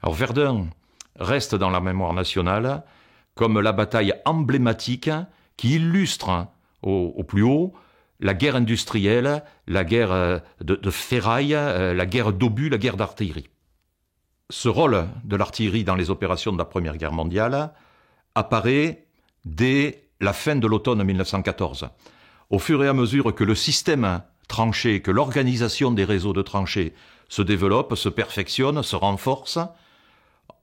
Alors Verdun reste dans la mémoire nationale comme la bataille emblématique qui illustre au plus haut la guerre industrielle, la guerre de ferraille, la guerre d'obus, la guerre d'artillerie. Ce rôle de l'artillerie dans les opérations de la Première Guerre mondiale apparaît dès la fin de l'automne 1914. Au fur et à mesure que le système tranché, que l'organisation des réseaux de tranchées se développe, se perfectionne, se renforce,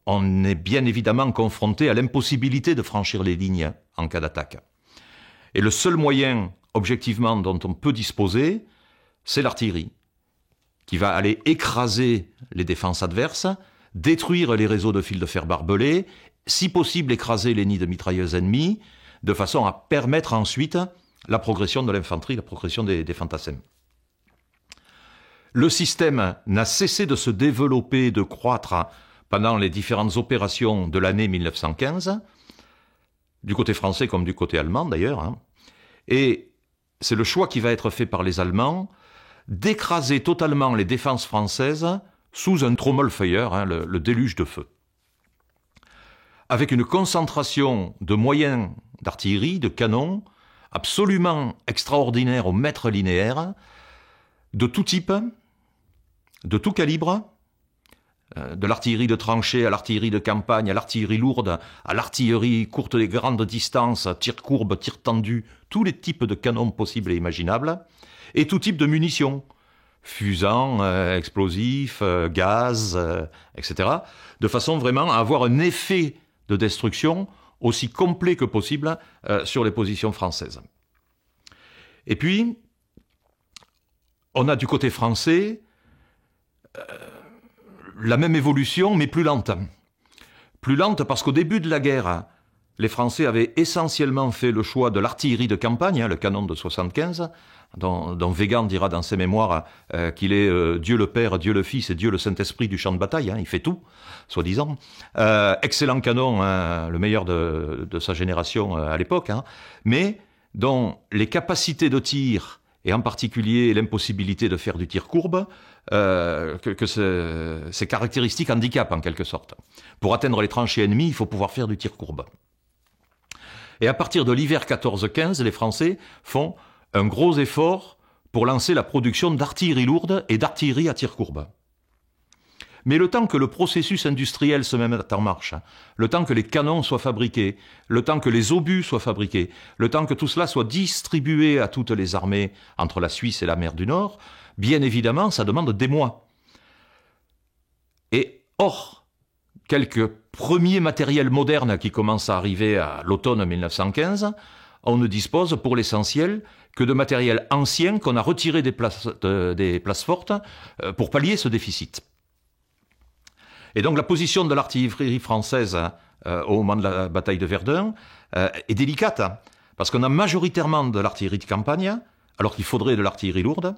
on est bien évidemment confronté à l'impossibilité de franchir les lignes en cas d'attaque. Et le seul moyen, objectivement, dont on peut disposer, c'est l'artillerie, qui va aller écraser les défenses adverses, détruire les réseaux de fils de fer barbelés, si possible écraser les nids de mitrailleuses ennemies, de façon à permettre ensuite la progression de l'infanterie, la progression des fantassins. Le système n'a cessé de se développer, de croître pendant les différentes opérations de l'année 1915, du côté français comme du côté allemand d'ailleurs, et c'est le choix qui va être fait par les Allemands d'écraser totalement les défenses françaises sous un Trommelfeuer, le déluge de feu. Avec une concentration de moyens d'artillerie, de canons, absolument extraordinaire au mètre linéaire, de tout type, de tout calibre, de l'artillerie de tranchée à l'artillerie de campagne, à l'artillerie lourde, à l'artillerie courte et grande distance, tir courbe, tir tendu, tous les types de canons possibles et imaginables, et tout type de munitions, fusants, explosifs, gaz, etc., de façon vraiment à avoir un effet de destruction aussi complet que possible sur les positions françaises. Et puis, on a du côté français la même évolution, mais plus lente. Plus lente parce qu'au début de la guerre, les Français avaient essentiellement fait le choix de l'artillerie de campagne, le canon de 75, dont Weygand dira dans ses mémoires qu'il est Dieu le Père, Dieu le Fils et Dieu le Saint-Esprit du champ de bataille, il fait tout, soi-disant. Excellent canon, le meilleur de sa génération à l'époque, mais dont les capacités de tir, et en particulier l'impossibilité de faire du tir courbe, ces caractéristiques handicapent en quelque sorte. Pour atteindre les tranchées ennemies, il faut pouvoir faire du tir courbe. Et à partir de l'hiver 14-15, les Français font un gros effort pour lancer la production d'artillerie lourde et d'artillerie à tir courbe. Mais le temps que le processus industriel se mette en marche, le temps que les canons soient fabriqués, le temps que les obus soient fabriqués, le temps que tout cela soit distribué à toutes les armées entre la Suisse et la mer du Nord, bien évidemment, ça demande des mois. Et or, quelques premiers matériels modernes qui commencent à arriver à l'automne 1915, on ne dispose pour l'essentiel que de matériel ancien qu'on a retiré des places fortes pour pallier ce déficit. Et donc la position de l'artillerie française au moment de la bataille de Verdun est délicate, parce qu'on a majoritairement de l'artillerie de campagne, alors qu'il faudrait de l'artillerie lourde.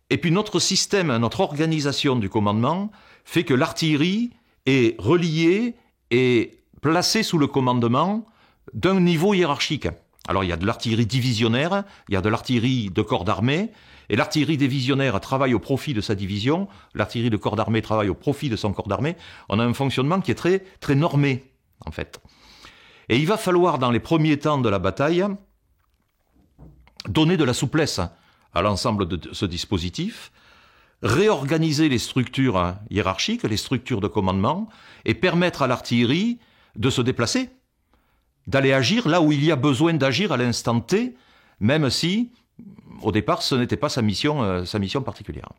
Et puis notre système, notre organisation du commandement fait que l'artillerie est reliée et placée sous le commandement d'un niveau hiérarchique. Alors il y a de l'artillerie divisionnaire, il y a de l'artillerie de corps d'armée, et l'artillerie divisionnaire travaille au profit de sa division, l'artillerie de corps d'armée travaille au profit de son corps d'armée. On a un fonctionnement qui est très, très normé, en fait. Et il va falloir, dans les premiers temps de la bataille, donner de la souplesse à l'ensemble de ce dispositif, réorganiser les structures hiérarchiques, les structures de commandement, et permettre à l'artillerie de se déplacer, d'aller agir là où il y a besoin d'agir à l'instant T, même si, au départ, ce n'était pas sa mission particulière.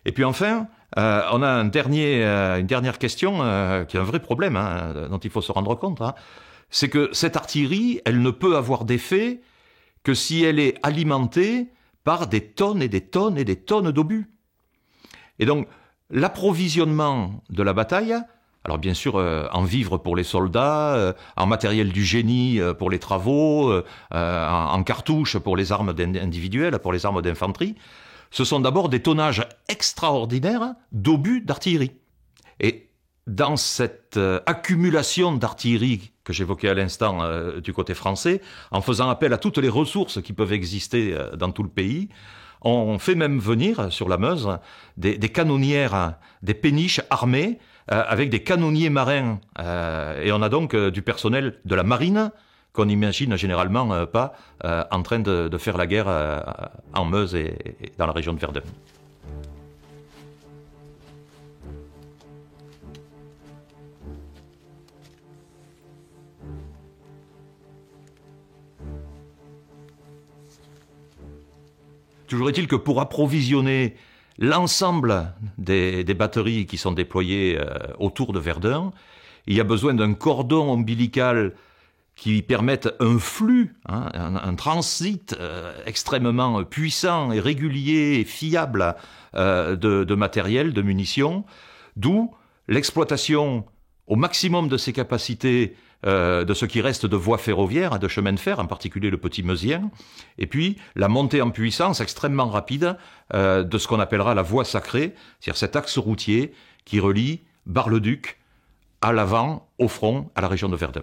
Et puis enfin, on a une dernière question qui est un vrai problème dont il faut se rendre compte. C'est que cette artillerie, elle ne peut avoir d'effet que si elle est alimentée par des tonnes et des tonnes et des tonnes d'obus. Et donc, l'approvisionnement de la bataille, alors bien sûr en vivres pour les soldats, en matériel du génie pour les travaux, en cartouches pour les armes individuelles, pour les armes d'infanterie, ce sont d'abord des tonnages extraordinaires d'obus d'artillerie. Et dans cette accumulation d'artillerie que j'évoquais à l'instant du côté français, en faisant appel à toutes les ressources qui peuvent exister dans tout le pays, On fait même venir sur la Meuse des canonnières, des péniches armées avec des canonniers marins. Et on a donc du personnel de la marine qu'on n'imagine généralement pas en train de faire la guerre en Meuse et dans la région de Verdun. Toujours est-il que pour approvisionner l'ensemble des batteries qui sont déployées autour de Verdun, il y a besoin d'un cordon ombilical qui permette un flux, un transit extrêmement puissant et régulier et fiable de matériel, de munitions, d'où l'exploitation au maximum de ses capacités de ce qui reste de voies ferroviaires, de chemins de fer, en particulier le Petit Meusien, et puis la montée en puissance extrêmement rapide de ce qu'on appellera la voie sacrée, c'est-à-dire cet axe routier qui relie Bar-le-Duc à l'avant, au front, à la région de Verdun.